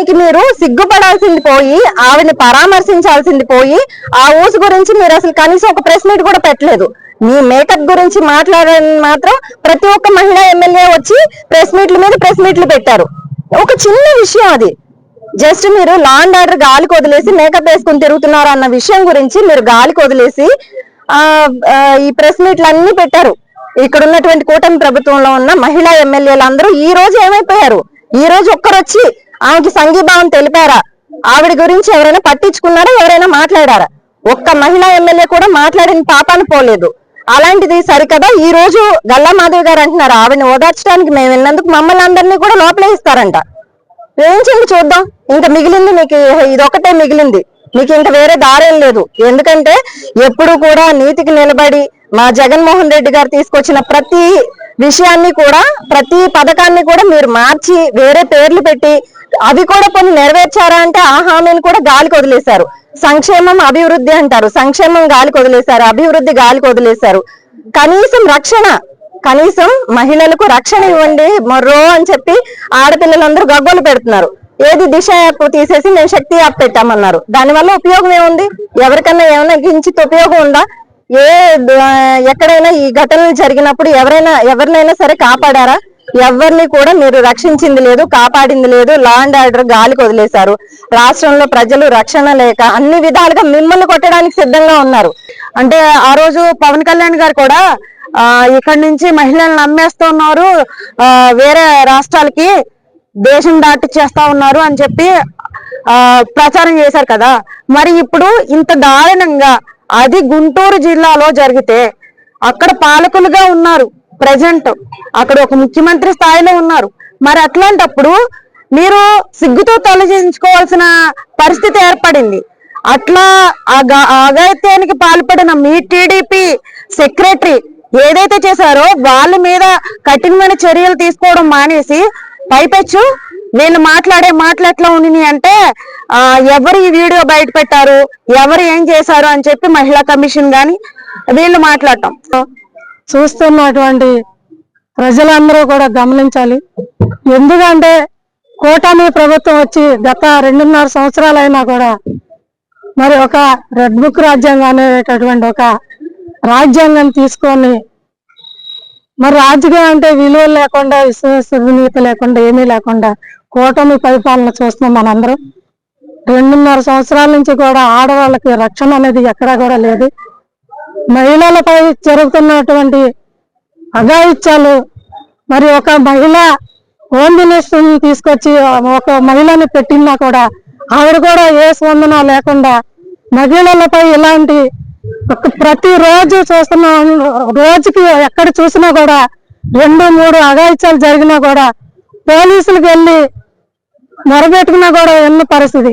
దానికి మీరు సిగ్గుపడాల్సింది పోయి ఆవిడని పరామర్శించాల్సింది పోయి ఆ ఊసు గురించి మీరు అసలు కనీసం ఒక ప్రెస్ మీట్ కూడా పెట్టలేదు. మీ మేకప్ గురించి మాట్లాడని మాత్రం ప్రతి ఒక్క మహిళా ఎమ్మెల్యే వచ్చి ప్రెస్ మీట్లు పెట్టారు. ఒక చిన్న విషయం అది. జస్ట్ మీరు లా అండ్ ఆర్డర్ గాలికి వదిలేసి మేకప్ వేసుకుని తిరుగుతున్నారు అన్న విషయం గురించి మీరు గాలికి వదిలేసి ఈ ప్రెస్ మీట్లు అన్ని పెట్టారు. ఇక్కడ ఉన్నటువంటి కూటమి ప్రభుత్వంలో ఉన్న మహిళా ఎమ్మెల్యేలు అందరూ ఈ రోజు ఏమైపోయారు? ఈ రోజు ఒక్కరు వచ్చి ఆమెకి సంఘీభావం తెలిపారా? ఆవిడ గురించి ఎవరైనా పట్టించుకున్నారా? ఎవరైనా మాట్లాడారా? ఒక్క మహిళా ఎమ్మెల్యే కూడా మాట్లాడిన పాపాన పోలేదు. అలాంటిది సరికదా ఈ రోజు గల్లా మాధవి గారు అంటున్నారు ఆవిడని ఓదార్చడానికి మేము వెళ్ళినందుకు మమ్మల్ని అందరినీ కూడా లోపలే ఇస్తారంట. ఏం చేయండి చూద్దాం. ఇంకా మిగిలింది మీకు ఇదొకటే మిగిలింది. మీకు ఇంకా వేరే దారేం లేదు. ఎందుకంటే ఎప్పుడు కూడా నీతికి నిలబడి మా జగన్మోహన్ రెడ్డి గారు తీసుకొచ్చిన ప్రతి విషయాన్ని కూడా ప్రతి పథకాన్ని కూడా మీరు మార్చి వేరే పేర్లు పెట్టి అవి కూడా కొన్ని నెరవేర్చారా అంటే ఆ హామీని కూడా గాలికి వదిలేశారు. సంక్షేమం అభివృద్ధి అంటారు, సంక్షేమం గాలికి వదిలేశారు, అభివృద్ధి గాలికి వదిలేశారు. కనీసం మహిళలకు రక్షణ ఇవ్వండి మొర్రో అని చెప్పి ఆడపిల్లలందరూ గగ్గోలు పెడుతున్నారు. ఏది దిశ యాప్ తీసేసి మేము శక్తి యాప్ పెట్టామన్నారు. దానివల్ల ఉపయోగం ఏముంది? ఎవరికన్నా ఏమైనా కించిత్ ఉపయోగం ఉందా? ఎక్కడైనా ఈ ఘటనలు జరిగినప్పుడు ఎవరినైనా సరే కాపాడారా? ఎవరిని కూడా మీరు రక్షించింది లేదు, కాపాడింది లేదు. లా అండ్ ఆర్డర్ గాలికి వదిలేశారు. రాష్ట్రంలో ప్రజలు రక్షణ లేక అన్ని విధాలుగా మిమ్మల్ని కొట్టడానికి సిద్ధంగా ఉన్నారు. అంటే ఆ రోజు పవన్ కళ్యాణ్ గారు కూడా ఇక్కడి నుంచి మహిళలను నమ్మేస్తున్నారు, వేరే రాష్ట్రాలకి దేశం దాటి చేస్తా ఉన్నారు అని చెప్పి ప్రచారం చేశారు కదా. మరి ఇప్పుడు ఇంత దారుణంగా అది గుంటూరు జిల్లాలో జరిగితే అక్కడ పాలకులుగా ఉన్నారు, ప్రజెంట్ అక్కడ ఒక ముఖ్యమంత్రి స్థాయిలో ఉన్నారు. మరి అట్లాంటప్పుడు మీరు సిగ్గుతో తొలగించుకోవాల్సిన పరిస్థితి ఏర్పడింది. అట్లా అఘాయిత్యానికి పాల్పడిన మీ టీడీపీ సెక్రటరీ ఏదైతే చేశారో వాళ్ళ మీద కఠినమైన చర్యలు తీసుకోవడం మానేసి పైపెచ్చు వీళ్ళు మాట్లాడే మాటలు ఎట్లా ఉన్నాయి అంటే ఎవరు ఈ వీడియో బయట పెట్టారు, ఎవరు ఏం చేశారు అని చెప్పి మహిళా కమిషన్ గాని వీళ్ళు మాట్లాడటం చూస్తున్నటువంటి ప్రజలందరూ కూడా గమనించాలి. ఎందుకంటే కూటమి ప్రభుత్వం వచ్చి గత 2.5 సంవత్సరాలైనా కూడా మరి ఒక రెడ్ బుక్ రాజ్యాంగం అనేటటువంటి ఒక రాజ్యాంగం తీసుకొని మరి రాజకీయం అంటే విలువలు లేకుండా విశ్వసనీయత లేకుండా ఏమీ లేకుండా కూటమి పరిపాలన చూస్తున్నాం మనందరం. 2.5 సంవత్సరాల నుంచి కూడా ఆడవాళ్ళకి రక్షణ అనేది ఎక్కడా కూడా లేదు. మహిళలపై జరుగుతున్నటువంటి అఘాయిత్యాలు, మరి ఒక మహిళ హోమ్ మినిస్టర్ని తీసుకొచ్చి ఒక మహిళని పెట్టినా కూడా ఆవిడ కూడా ఏ స్పందన లేకుండా మహిళలపై ఇలాంటి ప్రతిరోజు చూస్తున్నాం. రోజుకి ఎక్కడ చూసినా కూడా 2-3 అఘాయిత్యాలు జరిగినా కూడా పోలీసులకు వెళ్ళి మొరబెట్టుకున్నా కూడా ఎన్న పరిస్థితి.